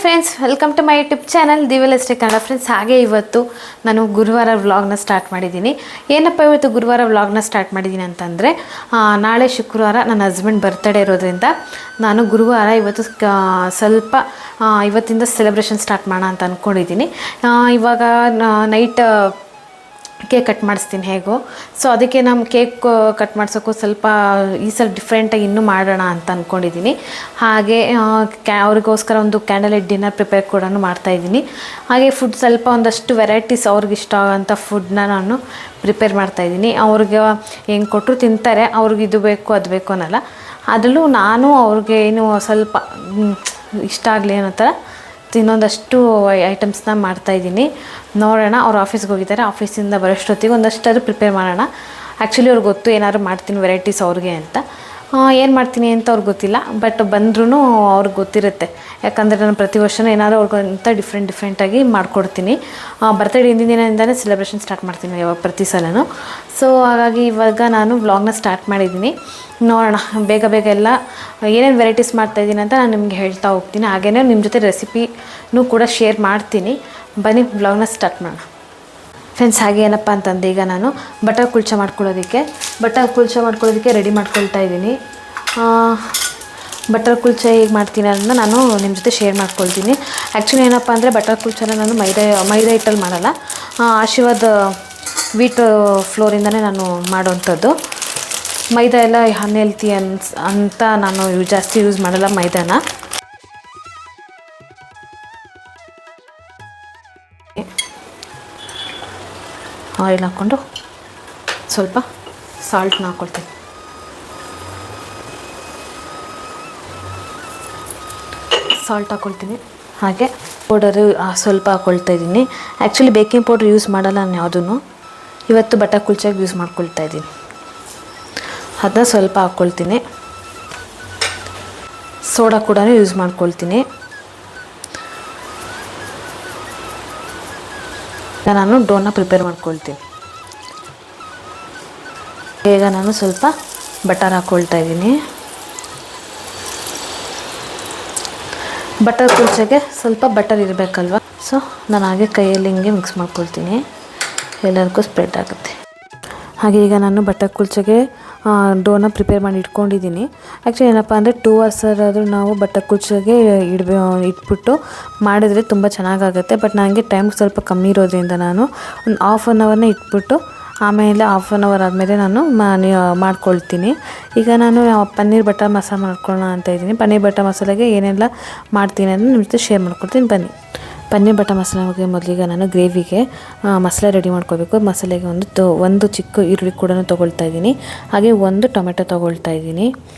Friends, welcome to my YouTube channel ದಿವ್ಯಲಸ್ಟೇ Kannada. Friends, ಹಾಗೆ ಇವತ್ತು ನಾನು ಗುರುವಾರ ವ್ಲಾಗ್ನ ಸ್ಟಾರ್ಟ್ ಮಾಡಿದ್ದೀನಿ. ಏನಪ್ಪ ಇವತ್ತು ಗುರುವಾರ ವ್ಲಾಗ್ನ ಸ್ಟಾರ್ಟ್ ಮಾಡಿದ್ದೀನಿ ಅಂತಂದರೆ, ನಾಳೆ ಶುಕ್ರವಾರ ನನ್ನ ಹಸ್ಬೆಂಡ್ ಬರ್ತ್ಡೇ ಇರೋದ್ರಿಂದ ನಾನು ಗುರುವಾರ ಇವತ್ತು ಸ್ವಲ್ಪ ಇವತ್ತಿಂದ ಸೆಲೆಬ್ರೇಷನ್ ಸ್ಟಾರ್ಟ್ ಮಾಡೋಣ ಅಂತ ಅಂದ್ಕೊಂಡಿದ್ದೀನಿ. ಇವಾಗ ನೈಟ್ ಕೇಕ್ ಕಟ್ ಮಾಡಿಸ್ತೀನಿ ಹೇಗೋ. ಸೊ ಅದಕ್ಕೆ ನಮ್ಮ ಕೇಕ್ ಕಟ್ ಮಾಡ್ಸೋಕ್ಕೂ ಸ್ವಲ್ಪ ಈ ಸಲ ಡಿಫ್ರೆಂಟಾಗಿ ಇನ್ನೂ ಮಾಡೋಣ ಅಂತ ಅಂದ್ಕೊಂಡಿದ್ದೀನಿ. ಹಾಗೆ ಅವ್ರಿಗೋಸ್ಕರ ಒಂದು ಕ್ಯಾಂಡಲ್ ಲೈಟ್ ಡಿನ್ನರ್ ಪ್ರಿಪೇರ್ ಕೂಡ ಮಾಡ್ತಾಯಿದ್ದೀನಿ. ಹಾಗೆ ಫುಡ್ ಸ್ವಲ್ಪ ಒಂದಷ್ಟು ವೆರೈಟೀಸ್ ಅವ್ರಿಗೆ ಇಷ್ಟ ಆಗೋಂಥ ಫುಡ್ನ ನಾನು ಪ್ರಿಪೇರ್ ಮಾಡ್ತಾಯಿದ್ದೀನಿ. ಅವ್ರಿಗೆ ಹೆಂಗೆ ಕೊಟ್ಟರು ತಿಂತಾರೆ, ಅವ್ರಿಗೆ ಇದು ಬೇಕು ಅದು ಬೇಕು ಅನ್ನಲ್ಲ. ಅದರಲ್ಲೂ ನಾನು ಅವ್ರಿಗೆ ಏನು ಸ್ವಲ್ಪ ಇಷ್ಟ ಆಗಲಿ ಅನ್ನೋ ಥರ ಇನ್ನೊಂದಷ್ಟು ಐಟಮ್ಸ್ನ ಮಾಡ್ತಾಯಿದ್ದೀನಿ. ನೋಡೋಣ, ಅವ್ರು ಆಫೀಸ್ಗೆ ಹೋಗಿದ್ದಾರೆ. ಆಫೀಸಿಂದ ಬರೋಷ್ಟೊತ್ತಿಗೆ ಒಂದಷ್ಟಾದ್ರೂ ಪ್ರಿಪೇರ್ ಮಾಡೋಣ. ಆ್ಯಕ್ಚುಲಿ ಅವ್ರಿಗೆ ಗೊತ್ತು ಏನಾದ್ರು ಮಾಡ್ತೀನಿ ವೆರೈಟೀಸ್ ಅವ್ರಿಗೆ ಅಂತ. ಏನು ಮಾಡ್ತೀನಿ ಅಂತ ಅವ್ರಿಗೆ ಗೊತ್ತಿಲ್ಲ, ಬಟ್ ಬಂದ್ರೂ ಅವ್ರಿಗೆ ಗೊತ್ತಿರುತ್ತೆ. ಯಾಕಂದರೆ ನಾನು ಪ್ರತಿ ವರ್ಷವೂ ಏನಾದರೂ ಅವ್ರಿಗಂತ ಡಿಫ್ರೆಂಟಾಗಿ ಮಾಡಿಕೊಡ್ತೀನಿ. ಬರ್ತಡೇ ಹಿಂದಿನ ದಿನದಿಂದಲೇ ಸೆಲೆಬ್ರೇಷನ್ ಸ್ಟಾರ್ಟ್ ಮಾಡ್ತೀನಿ ಯಾವಾಗ ಪ್ರತಿ ಸಲನೂ. ಸೊ ಹಾಗಾಗಿ ಇವಾಗ ನಾನು ವ್ಲಾಗ್ನ ಸ್ಟಾರ್ಟ್ ಮಾಡಿದ್ದೀನಿ. ನೋಡೋಣ, ಬೇಗ ಎಲ್ಲ ಏನೇನು ವೆರೈಟೀಸ್ ಮಾಡ್ತಾಯಿದ್ದೀನಿ ಅಂತ ನಾನು ನಿಮಗೆ ಹೇಳ್ತಾ ಹೋಗ್ತೀನಿ. ಹಾಗೆಯೇ ನಿಮ್ಮ ಜೊತೆ ರೆಸಿಪಿನೂ ಕೂಡ ಶೇರ್ ಮಾಡ್ತೀನಿ. ಬನ್ನಿ ವ್ಲಾಗ್ನ ಸ್ಟಾರ್ಟ್ ಮಾಡೋಣ. ಫ್ರೆಂಡ್ಸ್, ಹಾಗೆ ಏನಪ್ಪ ಅಂತಂದು ಈಗ ನಾನು ಬಟರ್ ಕುಲ್ಚಾ ಮಾಡ್ಕೊಳ್ಳೋದಕ್ಕೆ ರೆಡಿ ಮಾಡ್ಕೊಳ್ತಾ ಇದ್ದೀನಿ. ಬಟರ್ ಕುಲ್ಚಾ ಹೇಗೆ ಮಾಡ್ತೀನಿ ಅದನ್ನು ನಾನು ನಿಮ್ಮ ಜೊತೆ ಶೇರ್ ಮಾಡ್ಕೊಳ್ತೀನಿ. ಆ್ಯಕ್ಚುಲಿ ಏನಪ್ಪ ಅಂದರೆ ಬಟರ್ ಕುಲ್ಚಾನ ನಾನು ಮೈದಾ ಹಿಟ್ಟಲ್ಲಿ ಮಾಡಲ್ಲ. ಆಶೀರ್ವಾದ್ ವೀಟ್ ಫ್ಲೋರಿಂದನೇ ನಾನು ಮಾಡೋವಂಥದ್ದು. ಮೈದಾ ಎಲ್ಲ ಅನ್ಹೆಲ್ತಿ ಅಂತ ನಾನು ಜಾಸ್ತಿ ಯೂಸ್ ಮಾಡಲ್ಲ ಮೈದಾನ. ಆಯಿಲ್ ಹಾಕ್ಕೊಂಡು ಸ್ವಲ್ಪ ಸಾಲ್ಟ್ನ ಹಾಕ್ಕೊಳ್ತೀನಿ. ಸಾಲ್ಟ್ ಹಾಕ್ಕೊಳ್ತೀನಿ. ಹಾಗೆ ಪೌಡರು ಸ್ವಲ್ಪ ಹಾಕ್ಕೊಳ್ತಾ ಇದ್ದೀನಿ. ಆ್ಯಕ್ಚುಲಿ ಬೇಕಿಂಗ್ ಪೌಡ್ರ್ ಯೂಸ್ ಮಾಡಲ್ಲ ನಾನು ಯಾವುದೂ. ಇವತ್ತು ಬಟರ್ ಕುಲ್ಚಾಗೆ ಯೂಸ್ ಮಾಡ್ಕೊಳ್ತಾ ಇದ್ದೀನಿ. ಅದನ್ನ ಸ್ವಲ್ಪ ಹಾಕ್ಕೊಳ್ತೀನಿ. ಸೋಡಾ ಕೂಡ ಯೂಸ್ ಮಾಡ್ಕೊಳ್ತೀನಿ. ನಾನು ಡೋನ ಪ್ರಿಪೇರ್ ಮಾಡ್ಕೊಳ್ತೀನಿ. ಈಗ ನಾನು ಸ್ವಲ್ಪ ಬಟರ್ ಹಾಕ್ಕೊಳ್ತಾ ಇದ್ದೀನಿ. ಬಟರ್ ಕುಲ್ಚೆಗೆ ಸ್ವಲ್ಪ ಬಟರ್ ಇರಬೇಕಲ್ವ. ಸೊ ನಾನು ಹಾಗೆ ಕೈಯಲ್ಲಿ ಹಿಂಗೆ ಮಿಕ್ಸ್ ಮಾಡ್ಕೊಳ್ತೀನಿ, ಎಲ್ಲರಿಗೂ ಸ್ಪ್ರೆಡ್ ಆಗುತ್ತೆ. ಹಾಗೆ ಈಗ ನಾನು ಬಟರ್ ಕುಲ್ಚೆಗೆ ಡೋನ ಪ್ರಿಪೇರ್ ಮಾಡಿ ಇಟ್ಕೊಂಡಿದ್ದೀನಿ. ಆ್ಯಕ್ಚುಲಿ ಏನಪ್ಪ ಅಂದರೆ 2 hours ಆದರೂ ನಾವು ಬಟರ್ ಕುಲ್ಚೆಗೆ ಇಟ್ಬಿಟ್ಟು ಮಾಡಿದ್ರೆ ತುಂಬ ಚೆನ್ನಾಗಾಗುತ್ತೆ. ಬಟ್ ನನಗೆ ಟೈಮ್ ಸ್ವಲ್ಪ ಕಮ್ಮಿ ಇರೋದ್ರಿಂದ ನಾನು ಒಂದು ½ an hour ಇಟ್ಬಿಟ್ಟು ಆಮೇಲೆ ½ an hour ಆದಮೇಲೆ ನಾನು ಮಾಡ್ಕೊಳ್ತೀನಿ. ಈಗ ನಾನು ಪನ್ನೀರ್ ಬಟರ್ ಮಸಾಲ ಮಾಡ್ಕೊಳ್ಳೋಣ ಅಂತ ಇದ್ದೀನಿ. ಪನ್ನೀರ್ ಬಟರ್ ಮಸಾಲೆಗೆ ಏನೆಲ್ಲ ಮಾಡ್ತೀನಿ ಅದನ್ನು ನಿಮ್ಮ ಜೊತೆ ಶೇರ್ ಮಾಡ್ಕೊಳ್ತೀನಿ. ಬನ್ನಿ. ಪನ್ನೀರ್ ಬಟರ್ ಮಸಾಲೆಗೆ ಮೊದಲಿಗೆ ನಾನು ಗ್ರೇವಿಗೆ ಮಸಾಲೆ ರೆಡಿ ಮಾಡ್ಕೋಬೇಕು. ಮಸಾಲೆಗೆ ಒಂದು ಚಿಕ್ಕ ಈರುಳ್ಳಿ ಕೂಡ ತೊಗೊಳ್ತಾ ಇದ್ದೀನಿ. ಹಾಗೆ 1 ಟೊಮೆಟೊ ತೊಗೊಳ್ತಾ ಇದ್ದೀನಿ.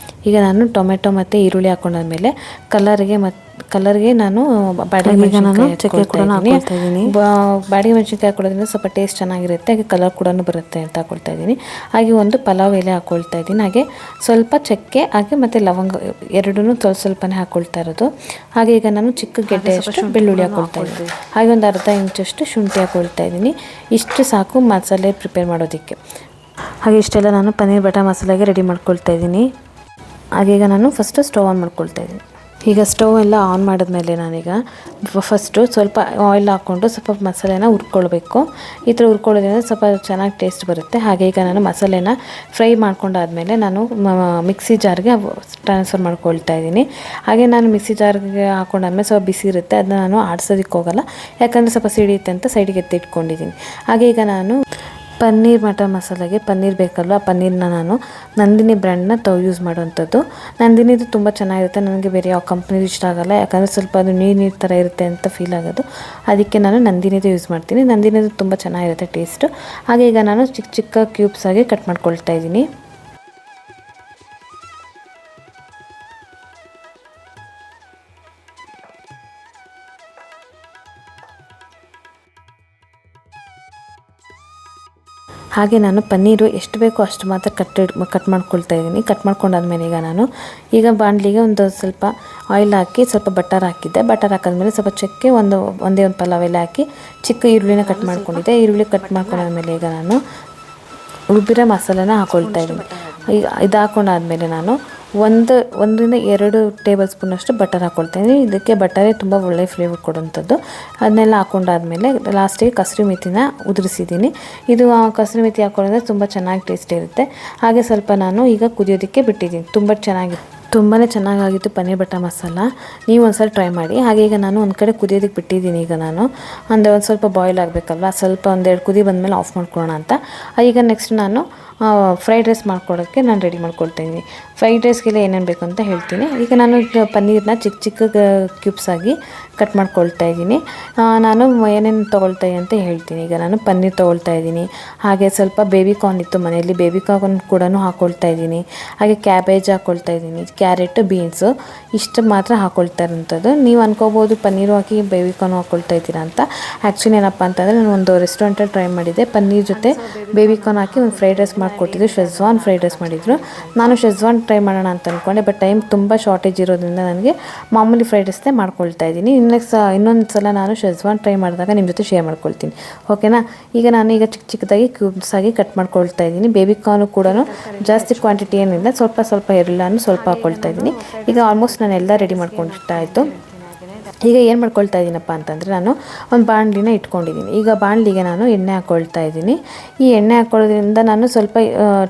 ಈಗ ನಾನು ಟೊಮೆಟೊ ಮತ್ತು ಈರುಳ್ಳಿ ಹಾಕೊಂಡಾದ್ಮೇಲೆ ಕಲರ್ಗೆ ನಾನು ಬಾಡಿಗೆ ಮೆಣಸಿನ್ಕಾಯಿ ಹಾಕ್ಕೊಳ್ತಾ ಇದ್ದೀನಿ. ಬಾಡಿಗೆ ಮೆಣಸಿನ್ಕಾಯಿ ಹಾಕೊಳ್ಳೋದ್ರಿಂದ ಸ್ವಲ್ಪ ಟೇಸ್ಟ್ ಚೆನ್ನಾಗಿರುತ್ತೆ. ಹಾಗೆ ಕಲರ್ ಕೂಡ ಬರುತ್ತೆ ಅಂತ ಹಾಕ್ಕೊಳ್ತಾ ಇದ್ದೀನಿ. ಹಾಗೆ 1 ಪಲಾವ್ ಎಲೆ ಹಾಕ್ಕೊಳ್ತಾ ಇದ್ದೀನಿ. ಹಾಗೆ ಸ್ವಲ್ಪ ಚಕ್ಕೆ ಹಾಗೆ ಮತ್ತು ಲವಂಗ ಎರಡೂ ಸ್ವಲ್ಪನೇ ಹಾಕ್ಕೊಳ್ತಾ ಇರೋದು. ಹಾಗೆ ಈಗ ನಾನು ಚಿಕ್ಕ ಗೆಡ್ಡೆಯಷ್ಟು ಬೆಳ್ಳುಳ್ಳಿ ಹಾಕ್ಕೊಳ್ತಾ ಇದ್ದೀನಿ. ಹಾಗೆ ಒಂದು ಅರ್ಧ ಇಂಚಷ್ಟು ಶುಂಠಿ ಹಾಕ್ಕೊಳ್ತಾ ಇದ್ದೀನಿ. ಇಷ್ಟು ಸಾಕು ಮಸಾಲೆ ಪ್ರಿಪೇರ್ ಮಾಡೋದಕ್ಕೆ. ಹಾಗೆ ಇಷ್ಟೆಲ್ಲ ನಾನು ಪನ್ನೀರ್ ಬಟರ್ ಮಸಾಲೆಗೆ ರೆಡಿ ಮಾಡ್ಕೊಳ್ತಾ ಇದ್ದೀನಿ. ಹಾಗೆ ಈಗ ನಾನು ಫಸ್ಟು ಸ್ಟವ್ ಆನ್ ಮಾಡ್ಕೊಳ್ತಾ ಇದ್ದೀನಿ. ಈಗ ಸ್ಟವ್ ಎಲ್ಲ ಆನ್ ಮಾಡಿದ್ಮೇಲೆ ನಾನೀಗ ಫಸ್ಟು ಸ್ವಲ್ಪ ಆಯಿಲ್ ಹಾಕ್ಕೊಂಡು ಸ್ವಲ್ಪ ಮಸಾಲೆನ ಹುರ್ಕೊಳ್ಬೇಕು. ಈ ಥರ ಹುರ್ಕೊಳ್ಳೋದ್ರಿಂದ ಸ್ವಲ್ಪ ಚೆನ್ನಾಗಿ ಟೇಸ್ಟ್ ಬರುತ್ತೆ. ಹಾಗೆ ಈಗ ನಾನು ಮಸಾಲೆನ ಫ್ರೈ ಮಾಡ್ಕೊಂಡಾದ್ಮೇಲೆ ನಾನು ಮಿಕ್ಸಿ ಜಾರ್ಗೆ ಟ್ರಾನ್ಸ್ಫರ್ ಮಾಡ್ಕೊಳ್ತಾ ಇದ್ದೀನಿ. ಹಾಗೆ ನಾನು ಮಿಕ್ಸಿ ಜಾರ್ಗೆ ಹಾಕೊಂಡಾದ್ಮೇಲೆ ಸ್ವಲ್ಪ ಬಿಸಿ ಇರುತ್ತೆ, ಅದನ್ನ ನಾನು ಆಡ್ಸೋದಕ್ಕೆ ಹೋಗಲ್ಲ. ಯಾಕಂದರೆ ಸ್ವಲ್ಪ ಸಿಡಿಯುತ್ತೆ ಅಂತ ಸೈಡಿಗೆ ಎತ್ತಿಟ್ಕೊಂಡಿದ್ದೀನಿ. ಹಾಗೆ ಈಗ ನಾನು ಪನ್ನೀರ್ ಬಟರ್ ಮಸಾಲೆಗೆ ಪನ್ನೀರ್ ಬೇಕಲ್ವ, ಪನ್ನೀರನ್ನ ನಾನು ನಂದಿನಿ ಬ್ರ್ಯಾಂಡ್ನ ಯೂಸ್ ಮಾಡುವಂಥದ್ದು. ನಂದಿನಿದು ತುಂಬ ಚೆನ್ನಾಗಿರುತ್ತೆ. ನನಗೆ ಬೇರೆ ಯಾವ ಕಂಪ್ನಿದು ಇಷ್ಟ ಆಗೋಲ್ಲ, ಯಾಕಂದರೆ ಸ್ವಲ್ಪ ಅದು ನೀರು ಥರ ಇರುತ್ತೆ ಅಂತ ಫೀಲ್ ಆಗೋದು. ಅದಕ್ಕೆ ನಾನು ನಂದಿನಿದು ಯೂಸ್ ಮಾಡ್ತೀನಿ. ನಂದಿನಿದು ತುಂಬ ಚೆನ್ನಾಗಿರುತ್ತೆ ಟೇಸ್ಟು. ಹಾಗೆ ಈಗ ನಾನು ಚಿಕ್ಕ ಚಿಕ್ಕ ಕ್ಯೂಬ್ಸ್ ಆಗಿ ಕಟ್ ಮಾಡ್ಕೊಳ್ತಾ ಇದ್ದೀನಿ. ಹಾಗೆ ನಾನು ಪನ್ನೀರು ಎಷ್ಟು ಬೇಕೋ ಅಷ್ಟು ಮಾತ್ರ ಕಟ್ ಮಾಡ್ಕೊಳ್ತಾ ಇದ್ದೀನಿ. ಕಟ್ ಮಾಡ್ಕೊಂಡಾದ್ಮೇಲೆ ಈಗ ಬಾಣಲಿಗೆ ಒಂದು ಸ್ವಲ್ಪ ಆಯಿಲ್ ಹಾಕಿ ಸ್ವಲ್ಪ ಬಟರ್ ಹಾಕಿದ್ದೆ. ಬಟರ್ ಹಾಕಿದ್ಮೇಲೆ ಸ್ವಲ್ಪ ಚಕ್ಕೆ ಒಂದೇ ಒಂದು ಪಲಾವ್ ಎಲೆ ಹಾಕಿ ಚಿಕ್ಕ ಈರುಳ್ಳಿನ ಕಟ್ ಮಾಡ್ಕೊಂಡಿದ್ದೆ. ಈರುಳ್ಳಿ ಕಟ್ ಮಾಡ್ಕೊಂಡಾದ್ಮೇಲೆ ಈಗ ನಾನು ರುಬ್ಬಿರೋ ಮಸಾಲೆನ ಹಾಕ್ಕೊಳ್ತಾ ಇದ್ದೀನಿ. ಇದು ಹಾಕೊಂಡಾದ್ಮೇಲೆ ನಾನು ಒಂದರಿಂದ 2 ಟೇಬಲ್ ಸ್ಪೂನಷ್ಟು ಬಟರ್ ಹಾಕ್ಕೊಳ್ತೀನಿ. ಇದಕ್ಕೆ ಬಟರೇ ತುಂಬ ಒಳ್ಳೆಯ ಫ್ಲೇವರ್ ಕೊಡುವಂಥದ್ದು. ಅದನ್ನೆಲ್ಲ ಹಾಕ್ಕೊಂಡಾದ್ಮೇಲೆ ಲಾಸ್ಟಿಗೆ ಕಸೂರಿ ಮೆಥಿನ ಉದುರಿಸಿದ್ದೀನಿ. ಇದು ಕಸೂರಿ ಮೆಥಿ ಹಾಕ್ಕೊಳ್ಳೋದ್ರೆ ತುಂಬ ಚೆನ್ನಾಗಿ ಟೇಸ್ಟ್ ಇರುತ್ತೆ. ಹಾಗೆ ಸ್ವಲ್ಪ ನಾನು ಈಗ ಕುದಿಯೋದಕ್ಕೆ ಬಿಟ್ಟಿದ್ದೀನಿ. ತುಂಬಾ ಚೆನ್ನಾಗಾಗಿತ್ತು ಪನ್ನೀರ್ ಬಟರ್ ಮಸಾಲ. ನೀವು ಒಂದ್ಸಲ ಟ್ರೈ ಮಾಡಿ. ಹಾಗೆ ಈಗ ನಾನು ಒಂದು ಕಡೆ ಕುದಿಯೋದಕ್ಕೆ ಬಿಟ್ಟಿದ್ದೀನಿ. ಈಗ ನಾನು ಅಂದರೆ ಒಂದು ಸ್ವಲ್ಪ ಬಾಯ್ಲ್ ಆಗಬೇಕಲ್ವ, ಸ್ವಲ್ಪ 1-2 ಕುದಿ ಬಂದಮೇಲೆ ಆಫ್ ಮಾಡ್ಕೊಳ್ಳೋಣ ಅಂತ. ಈಗ ನೆಕ್ಸ್ಟ್ ನಾನು ಫ್ರೈಡ್ ರೈಸ್ ಮಾಡ್ಕೊಳ್ಳೋಕ್ಕೆ ನಾನು ರೆಡಿ ಮಾಡ್ಕೊಳ್ತಾಯಿದ್ದೀನಿ. ಫ್ರೈಡ್ ರೈಸ್ಗೆಲ್ಲ ಏನೇನು ಬೇಕು ಅಂತ ಹೇಳ್ತೀನಿ. ಈಗ ನಾನು ಪನ್ನೀರನ್ನ ಚಿಕ್ಕ ಕ್ಯೂಬ್ಸ್ ಆಗಿ ಕಟ್ ಮಾಡ್ಕೊಳ್ತಾ ಇದ್ದೀನಿ. ನಾನು ಏನೇನು ತೊಗೊಳ್ತಾಯಿದ್ದೀನಿ ಅಂತ ಹೇಳ್ತೀನಿ. ಈಗ ನಾನು ಪನ್ನೀರ್ ತೊಗೊಳ್ತಾ ಇದ್ದೀನಿ. ಹಾಗೆ ಸ್ವಲ್ಪ ಬೇಬಿ ಕಾರ್ನ್ ಇತ್ತು ಮನೆಯಲ್ಲಿ, ಬೇಬಿ ಕಾರ್ನ್ ಕೂಡ ಹಾಕ್ಕೊಳ್ತಾ ಇದ್ದೀನಿ. ಹಾಗೆ ಕ್ಯಾಬೇಜ್ ಹಾಕ್ಕೊಳ್ತಾ ಇದ್ದೀನಿ, ಕ್ಯಾರೆಟ್, ಬೀನ್ಸು ಇಷ್ಟು ಮಾತ್ರ ಹಾಕ್ಕೊಳ್ತಾ ಇರೋಂಥದ್ದು. ನೀವು ಅನ್ಕೋಬೋದು ಪನ್ನೀರು ಹಾಕಿ ಬೇಬಿ ಕಾರ್ನ್ ಹಾಕ್ಕೊಳ್ತಾ ಇದ್ದೀರಾ ಅಂತ. ಆ್ಯಕ್ಚುಲಿ ಏನಪ್ಪ ಅಂತಂದರೆ ನಾನು ಒಂದು ರೆಸ್ಟೋರೆಂಟಲ್ಲಿ ಟ್ರೈ ಮಾಡಿದ್ದೆ. ಪನ್ನೀರ್ ಜೊತೆ ಬೇಬಿ ಕಾರ್ನ್ ಹಾಕಿ ಒಂದು ಫ್ರೈಡ್ ರೈಸ್ ಮಾಡಿಕೊಟ್ಟಿದ್ದು, ಶೆಜ್ವಾನ್ ಫ್ರೈಡ್ ರೈಸ್ ಮಾಡಿದರು. ನಾನು ಶೆಜ್ವಾನ್ ಟ್ರೈ ಮಾಡೋಣ ಅಂತ ಅಂದ್ಕೊಂಡೆ, ಬಟ್ ಟೈಮ್ ತುಂಬ ಶಾರ್ಟೇಜ್ ಇರೋದ್ರಿಂದ ನನಗೆ ಮಾಮೂಲಿ ಫ್ರೈಡ್ ರೈಸ್ನೇ ಮಾಡ್ಕೊಳ್ತಾ ಇದ್ದೀನಿ. ಇನ್ನೊಂದು ಸಲ ನಾನು ಶೆಜ್ವಾನ್ ಟ್ರೈ ಮಾಡಿದಾಗ ನಿಮ್ಮ ಜೊತೆ ಶೇರ್ ಮಾಡ್ಕೊಳ್ತೀನಿ, ಓಕೆನಾ. ಈಗ ನಾನು ಚಿಕ್ಕದಾಗಿ ಕ್ಯೂಬ್ಸ್ ಆಗಿ ಕಟ್ ಮಾಡ್ಕೊಳ್ತಾ ಇದ್ದೀನಿ. ಬೇಬಿ ಕಾರ್ನು ಕೂಡ ಜಾಸ್ತಿ ಕ್ವಾಂಟಿಟಿ ಏನಿಲ್ಲ, ಸ್ವಲ್ಪ ಎಲ್ಲನೂ ಸ್ವಲ್ಪ ಹಾಕ್ಕೊಳ್ತಾ ಇದ್ದೀನಿ. ಈಗ ಆಲ್ಮೋಸ್ಟ್ ನಾನು ಎಲ್ಲ ರೆಡಿ ಮಾಡ್ಕೊಂಡಿಟ್ಟಾಯಿತು. ಈಗ ಏನು ಮಾಡ್ಕೊಳ್ತಾ ಇದ್ದೀನಪ್ಪ ಅಂತಂದರೆ, ನಾನು ಒಂದು ಬಾಣಲಿನ ಇಟ್ಕೊಂಡಿದ್ದೀನಿ. ಈಗ ಬಾಣಲಿಗೆ ನಾನು ಎಣ್ಣೆ ಹಾಕ್ಕೊಳ್ತಾ ಇದ್ದೀನಿ. ಈ ಎಣ್ಣೆ ಹಾಕ್ಕೊಳ್ಳೋದ್ರಿಂದ ನಾನು ಸ್ವಲ್ಪ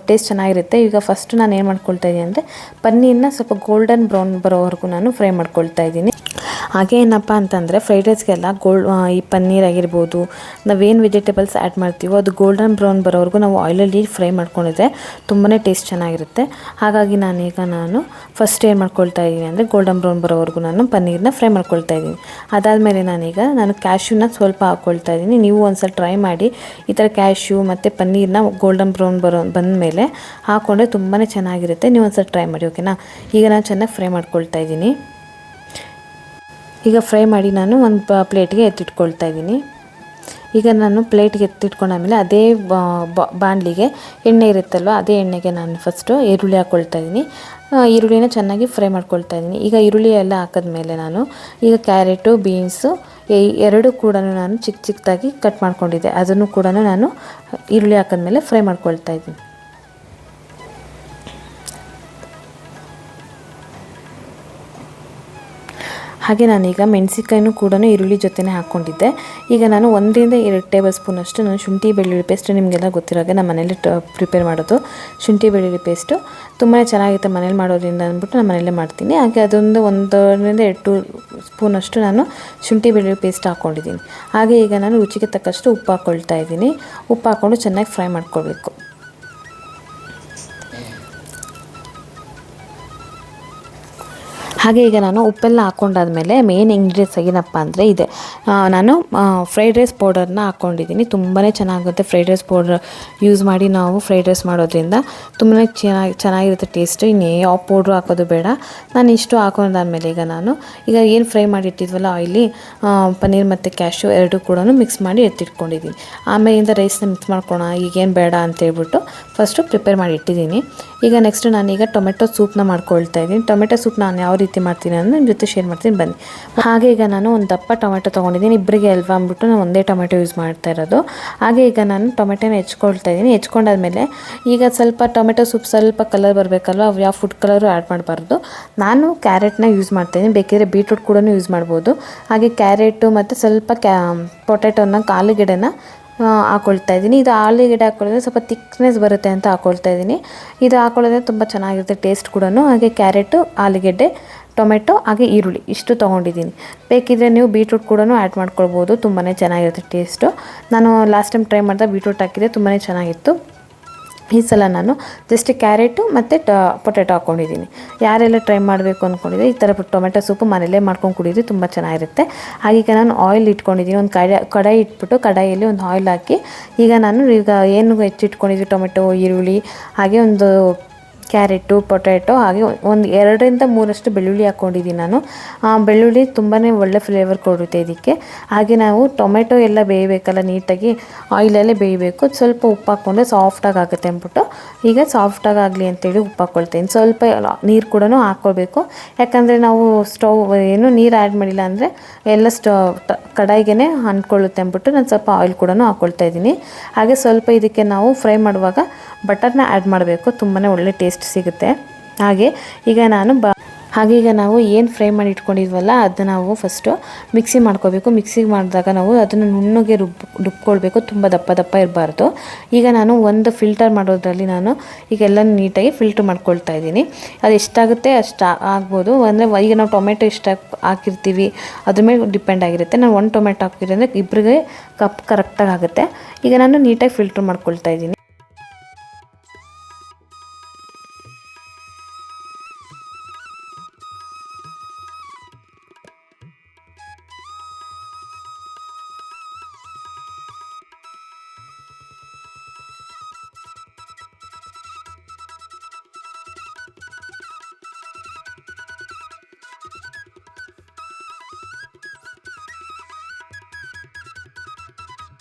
ಟೇಸ್ಟ್ ಚೆನ್ನಾಗಿರುತ್ತೆ. ಈಗ ಫಸ್ಟ್ ನಾನು ಏನು ಮಾಡ್ಕೊಳ್ತಾ ಇದ್ದೀನಿ ಅಂದರೆ, ಪನ್ನೀರನ್ನ ಸ್ವಲ್ಪ ಗೋಲ್ಡನ್ ಬ್ರೌನ್ ಬರೋವರೆಗೂ ನಾನು ಫ್ರೈ ಮಾಡ್ಕೊಳ್ತಾ ಇದ್ದೀನಿ. ಹಾಗೆ ಏನಪ್ಪ ಅಂತಂದರೆ, ಫ್ರೈಡ್ ರೈಸ್ಗೆಲ್ಲ ಈ ಪನ್ನೀರ್ ಆಗಿರ್ಬೋದು, ನಾವೇನು ವೆಜಿಟೇಬಲ್ಸ್ ಆ್ಯಡ್ ಮಾಡ್ತೀವೋ ಅದು ಗೋಲ್ಡನ್ ಬ್ರೌನ್ ಬರೋವರೆಗೂ ನಾವು ಆಯಿಲಲ್ಲಿ ಫ್ರೈ ಮಾಡ್ಕೊಂಡಿದ್ರೆ ತುಂಬಾ ಟೇಸ್ಟ್ ಚೆನ್ನಾಗಿರುತ್ತೆ. ಹಾಗಾಗಿ ನಾನು ಫಸ್ಟ್ ಏನು ಮಾಡ್ಕೊಳ್ತಾ ಇದ್ದೀನಿ ಅಂದರೆ, ಗೋಲ್ಡನ್ ಬ್ರೌನ್ ಬರೋವರೆಗೂ ನಾನು ಪನ್ನೀರನ್ನ ಫ್ರೈ ಮಾಡ್ಕೊಳ್ತಾ ಇದ್ದೀನಿ. ಅದಾದಮೇಲೆ ನಾನು ಕ್ಯಾಶ್ಯೂನ ಸ್ವಲ್ಪ ಹಾಕ್ಕೊಳ್ತಾ ಇದ್ದೀನಿ. ನೀವು ಒಂದ್ಸಲ ಟ್ರೈ ಮಾಡಿ. ಈ ಥರ ಕ್ಯಾಶ್ಯೂ ಮತ್ತು ಪನ್ನೀರನ್ನ ಗೋಲ್ಡನ್ ಬ್ರೌನ್ ಬಂದ ಮೇಲೆ ಹಾಕ್ಕೊಂಡ್ರೆ ತುಂಬಾ ಚೆನ್ನಾಗಿರುತ್ತೆ. ನೀವು ಒಂದ್ಸಲ ಟ್ರೈ ಮಾಡಿ, ಓಕೆನಾ. ಈಗ ನಾನು ಚೆನ್ನಾಗಿ ಫ್ರೈ ಮಾಡ್ಕೊಳ್ತಾ ಇದ್ದೀನಿ. ಈಗ ಫ್ರೈ ಮಾಡಿ ನಾನು ಒಂದು ಪ್ಲೇಟ್ಗೆ ಎತ್ತಿಟ್ಕೊಳ್ತಾ ಇದ್ದೀನಿ. ಈಗ ನಾನು ಪ್ಲೇಟ್ಗೆ ಎತ್ತಿಟ್ಕೊಂಡಾದ್ಮೇಲೆ ಅದೇ ಬಾಣಲಿಗೆ ಎಣ್ಣೆ ಇರುತ್ತಲ್ವ, ಅದೇ ಎಣ್ಣೆಗೆ ನಾನು ಫಸ್ಟು ಈರುಳ್ಳಿ ಹಾಕ್ಕೊಳ್ತಾ ಇದ್ದೀನಿ. ಈರುಳ್ಳಿನ ಚೆನ್ನಾಗಿ ಫ್ರೈ ಮಾಡ್ಕೊಳ್ತಾ ಇದ್ದೀನಿ. ಈಗ ಈರುಳ್ಳಿ ಎಲ್ಲ ಹಾಕಿದ್ಮೇಲೆ ನಾನು ಈಗ ಕ್ಯಾರೆಟು, ಬೀನ್ಸು ಎರಡು ಕೂಡ ನಾನು ಚಿಕ್ಕದಾಗಿ ಕಟ್ ಮಾಡ್ಕೊಂಡಿದ್ದೆ, ಅದನ್ನು ಕೂಡ ನಾನು ಈರುಳ್ಳಿ ಹಾಕಿದ್ಮೇಲೆ ಫ್ರೈ ಮಾಡ್ಕೊಳ್ತಾ ಇದ್ದೀನಿ. ಹಾಗೆ ನಾನೀಗ ಮೆಣಸಿನ್ಕಾಯಿನೂ ಕೂಡ ಈರುಳ್ಳಿ ಜೊತೆನೇ ಹಾಕ್ಕೊಂಡಿದ್ದೆ. ಈಗ ನಾನು 1-2 ಟೇಬಲ್ ಸ್ಪೂನಷ್ಟು ನಾನು ಶುಂಠಿ ಬೆಳ್ಳುಳ್ಳಿ ಪೇಸ್ಟ್, ನಿಮಗೆಲ್ಲ ಗೊತ್ತಿರೋಗೆ ನಮ್ಮ ಮನೇಲಿ ಪ್ರಿಪೇರ್ ಮಾಡೋದು ಶುಂಠಿ ಬೆಳ್ಳುಳ್ಳಿ ಪೇಸ್ಟು ತುಂಬಾ ಚೆನ್ನಾಗಿರುತ್ತೆ ಮನೇಲಿ ಮಾಡೋದ್ರಿಂದ ಅಂದ್ಬಿಟ್ಟು ನಾನು ಮನೆಯಲ್ಲೇ ಮಾಡ್ತೀನಿ. ಹಾಗೆ ಅದೊಂದು 1-2 ಸ್ಪೂನಷ್ಟು ನಾನು ಶುಂಠಿ ಬೆಳ್ಳುಳ್ಳಿ ಪೇಸ್ಟ್ ಹಾಕ್ಕೊಂಡಿದ್ದೀನಿ. ಹಾಗೆ ಈಗ ನಾನು ರುಚಿಗೆ ತಕ್ಕಷ್ಟು ಉಪ್ಪು ಹಾಕ್ಕೊಳ್ತಾ ಇದ್ದೀನಿ. ಉಪ್ಪು ಹಾಕ್ಕೊಂಡು ಚೆನ್ನಾಗಿ ಫ್ರೈ ಮಾಡ್ಕೊಳ್ಬೇಕು. ಹಾಗೆ ಈಗ ನಾನು ಉಪ್ಪೆಲ್ಲ ಹಾಕ್ಕೊಂಡಾದ್ಮೇಲೆ ಮೇನ್ ಇಂಗ್ರೀಡಿಯೆಂಟ್ಸ್ ಏನಪ್ಪ ಅಂದರೆ ಇದೆ, ನಾನು ಫ್ರೈಡ್ ರೈಸ್ ಪೌಡರ್ನ ಹಾಕ್ಕೊಂಡಿದ್ದೀನಿ. ತುಂಬಾ ಚೆನ್ನಾಗುತ್ತೆ ಫ್ರೈಡ್ ರೈಸ್ ಪೌಡರ್ ಯೂಸ್ ಮಾಡಿ ನಾವು ಫ್ರೈಡ್ ರೈಸ್ ಮಾಡೋದ್ರಿಂದ ತುಂಬಾ ಚೆನ್ನಾಗಿರುತ್ತೆ ಟೇಸ್ಟು. ಇನ್ನು ಯಾವ ಪೌಡ್ರು ಹಾಕೋದು ಬೇಡ. ನಾನು ಇಷ್ಟು ಹಾಕೊಂಡಾದ್ಮೇಲೆ ಈಗ ಏನು ಫ್ರೈ ಮಾಡಿಟ್ಟಿದ್ವಲ್ಲ ಆಯಿಲಿ, ಪನ್ನೀರ್ ಮತ್ತು ಕ್ಯಾಶ್ಯೂ ಎರಡು ಕೂಡ ಮಿಕ್ಸ್ ಮಾಡಿ ಎತ್ತಿಟ್ಕೊಂಡಿದ್ದೀನಿ. ಆಮೇಲಿಂದ ರೈಸ್ನ ಮಿಕ್ಸ್ ಮಾಡ್ಕೊಳ್ಳೋಣ, ಈಗೇನು ಬೇಡ ಅಂತೇಳ್ಬಿಟ್ಟು ಫಸ್ಟು ಪ್ರಿಪೇರ್ ಮಾಡಿ ಇಟ್ಟಿದ್ದೀನಿ. ಈಗ ನೆಕ್ಸ್ಟ್ ನಾನೀಗ ಟೊಮೆಟೊ ಸೂಪ್ನ ಮಾಡ್ಕೊಳ್ತಾ ಇದ್ದೀನಿ. ಟೊಮೆಟೊ ಸೂಪ್ ನಾನು ಯಾವ ರೀತಿ ಮಾಡ್ತೀನಿ ಅನ್ನೋ ನಿಮ್ಮ ಜೊತೆ ಶೇರ್ ಮಾಡ್ತೀನಿ ಬನ್ನಿ. ಹಾಗೆ ಈಗ ನಾನು ಒಂದು ದಪ್ಪ ಟೊಮೆಟೊ ತೊಗೊಂಡಿದ್ದೀನಿ. ಇಬ್ಬರಿಗೆ ಅಲ್ವಾ ಅಂದ್ಬಿಟ್ಟು ನಾನು ಒಂದೇ ಟೊಮೆಟೊ ಯೂಸ್ ಮಾಡ್ತಾ ಇರೋದು. ಹಾಗೆ ಈಗ ನಾನು ಟೊಮೆಟೊನ ಹೆಚ್ಕೊಳ್ತಾ ಇದ್ದೀನಿ. ಹೆಚ್ಕೊಂಡಾದ್ಮೇಲೆ ಈಗ ಸ್ವಲ್ಪ ಟೊಮೆಟೊ ಸೂಪ್ ಸ್ವಲ್ಪ ಕಲರ್ ಬರಬೇಕಲ್ವ, ಯಾವ ಫುಡ್ ಕಲರು ಆ್ಯಡ್ ಮಾಡಬಾರ್ದು. ನಾನು ಕ್ಯಾರೆಟ್ನ ಯೂಸ್ ಮಾಡ್ತಾಯಿದ್ದೀನಿ, ಬೇಕಿದ್ರೆ ಬೀಟ್ರೂಟ್ ಕೂಡ ಯೂಸ್ ಮಾಡ್ಬೋದು. ಹಾಗೆ ಕ್ಯಾರೆಟು ಮತ್ತು ಸ್ವಲ್ಪ ಪೊಟ್ಯಾಟೋನ ಆಲೂಗೆಡ್ಡೆನ ಹಾಕ್ಕೊಳ್ತಾ ಇದ್ದೀನಿ. ಇದು ಆಲೂಗೆಡ್ಡೆ ಹಾಕ್ಕೊಳ್ಳೋದ್ರೆ ಸ್ವಲ್ಪ ತಿಕ್ನೆಸ್ ಬರುತ್ತೆ ಅಂತ ಹಾಕ್ಕೊಳ್ತಾ ಇದ್ದೀನಿ. ಇದು ಹಾಕ್ಕೊಳ್ಳೋದ್ರೆ ತುಂಬ ಚೆನ್ನಾಗಿರುತ್ತೆ ಟೇಸ್ಟ್ ಕೂಡ. ಹಾಗೆ ಕ್ಯಾರೆಟು, ಆಲೂಗೆಡ್ಡೆ, ಟೊಮೆಟೊ ಹಾಗೆ ಈರುಳ್ಳಿ ಇಷ್ಟು ತೊಗೊಂಡಿದ್ದೀನಿ. ಬೇಕಿದ್ರೆ ನೀವು ಬೀಟ್ರೂಟ್ ಕೂಡ ಆ್ಯಡ್ ಮಾಡ್ಕೊಳ್ಬೋದು, ತುಂಬಾ ಚೆನ್ನಾಗಿರುತ್ತೆ ಟೇಸ್ಟು. ನಾನು ಲಾಸ್ಟ್ ಟೈಮ್ ಟ್ರೈ ಮಾಡಿದಾಗ ಬೀಟ್ರೂಟ್ ಹಾಕಿದೆ, ತುಂಬಾ ಚೆನ್ನಾಗಿತ್ತು. ಈ ಸಲ ನಾನು ಜಸ್ಟ್ ಕ್ಯಾರೆಟು ಮತ್ತು ಪೊಟ್ಯಾಟೊ ಹಾಕ್ಕೊಂಡಿದ್ದೀನಿ. ಯಾರೆಲ್ಲ ಟ್ರೈ ಮಾಡಬೇಕು ಅಂದ್ಕೊಂಡಿದ್ದೆ ಈ ಥರ ಟೊಮೆಟೊ ಸೂಪು ಮನೆಯಲ್ಲೇ ಮಾಡ್ಕೊಂಡು ಕುಡಿದ್ರೆ ತುಂಬ ಚೆನ್ನಾಗಿರುತ್ತೆ. ಹಾಗೀಗ ನಾನು ಆಯಿಲ್ ಇಟ್ಕೊಂಡಿದ್ದೀನಿ. ಒಂದು ಕಡಾಯಿ ಇಟ್ಬಿಟ್ಟು ಕಡಾಯಿಯಲ್ಲಿ ಒಂದು ಆಯಿಲ್ ಹಾಕಿ ಈಗ ಏನು ಹೆಚ್ಚಿಟ್ಕೊಂಡಿದ್ವಿ ಟೊಮೆಟೊ, ಈರುಳ್ಳಿ ಹಾಗೆ ಒಂದು ಕ್ಯಾರೆಟು, ಪೊಟ್ಯಾಟೊ ಹಾಗೆ ಒಂದು 2-3 ಬೆಳ್ಳುಳ್ಳಿ ಹಾಕ್ಕೊಂಡಿದ್ದೀನಿ ನಾನು. ಬೆಳ್ಳುಳ್ಳಿ ತುಂಬಾ ಒಳ್ಳೆ ಫ್ಲೇವರ್ ಕೊಡುತ್ತೆ ಇದಕ್ಕೆ. ಹಾಗೆ ನಾವು ಟೊಮೆಟೊ ಎಲ್ಲ ಬೇಯಬೇಕಲ್ಲ ನೀಟಾಗಿ, ಆಯಿಲಲ್ಲೇ ಬೇಯಬೇಕು. ಸ್ವಲ್ಪ ಉಪ್ಪು ಹಾಕ್ಕೊಂಡ್ರೆ ಸಾಫ್ಟಾಗಿ ಆಗುತ್ತೆ ಅಂದ್ಬಿಟ್ಟು ಈಗ ಸಾಫ್ಟಾಗಿ ಆಗಲಿ ಅಂತೇಳಿ ಉಪ್ಪು ಹಾಕ್ಕೊಳ್ತೀನಿ. ಸ್ವಲ್ಪ ನೀರು ಕೂಡ ಹಾಕ್ಕೊಳ್ಬೇಕು, ಯಾಕಂದರೆ ನಾವು ನೀರು ಆ್ಯಡ್ ಮಾಡಿಲ್ಲ ಅಂದರೆ ಎಲ್ಲ ಕಡಾಯಿಗೆ ಅಂಟ್ಕೊಳ್ಳುತ್ತೆ ಅಂದ್ಬಿಟ್ಟು ನಾನು ಸ್ವಲ್ಪ ಆಯಿಲ್ ಕೂಡ ಹಾಕ್ಕೊಳ್ತಾ ಇದ್ದೀನಿ. ಹಾಗೆ ಸ್ವಲ್ಪ ಇದಕ್ಕೆ ನಾವು ಫ್ರೈ ಮಾಡುವಾಗ ಬಟರ್ನ ಆ್ಯಡ್ ಮಾಡಬೇಕು, ತುಂಬಾ ಒಳ್ಳೆ ಟೇಸ್ಟ್ ಸಿಗುತ್ತೆ. ಹಾಗೆ ಈಗ ನಾವು ಏನು ಫ್ರೈ ಮಾಡಿ ಇಟ್ಕೊಂಡಿದ್ವಲ್ಲ ಅದನ್ನ ನಾವು ಫಸ್ಟು ಮಿಕ್ಸಿ ಮಾಡ್ಕೋಬೇಕು. ಮಿಕ್ಸಿಗೆ ಮಾಡಿದಾಗ ನಾವು ಅದನ್ನು ನುಣ್ಣಗೆ ರುಬ್ಕೊಳ್ಬೇಕು, ತುಂಬ ದಪ್ಪ ದಪ್ಪ ಇರಬಾರ್ದು. ಈಗ ನಾನು ಒಂದು ಫಿಲ್ಟರ್ ಮಾಡೋದ್ರಲ್ಲಿ ನಾನು ಈಗೆಲ್ಲ ನೀಟಾಗಿ ಫಿಲ್ಟ್ರ್ ಮಾಡ್ಕೊಳ್ತಾ ಇದ್ದೀನಿ. ಅದು ಎಷ್ಟಾಗುತ್ತೆ ಅಷ್ಟು ಆಗ್ಬೋದು. ಅಂದರೆ ಈಗ ನಾವು ಟೊಮೆಟೊ ಎಷ್ಟು ಹಾಕಿರ್ತೀವಿ ಅದ್ರ ಮೇಲೆ ಡಿಪೆಂಡ್ ಆಗಿರುತ್ತೆ. ನಾನು 1 ಟೊಮೆಟೊ ಹಾಕಿದ್ರೆ ಅಂದರೆ ಇಬ್ಬರಿಗೆ ಕಪ್ ಕರೆಕ್ಟಾಗಿ ಆಗುತ್ತೆ. ಈಗ ನಾನು ನೀಟಾಗಿ ಫಿಲ್ಟ್ರ್ ಮಾಡ್ಕೊಳ್ತಾ ಇದ್ದೀನಿ.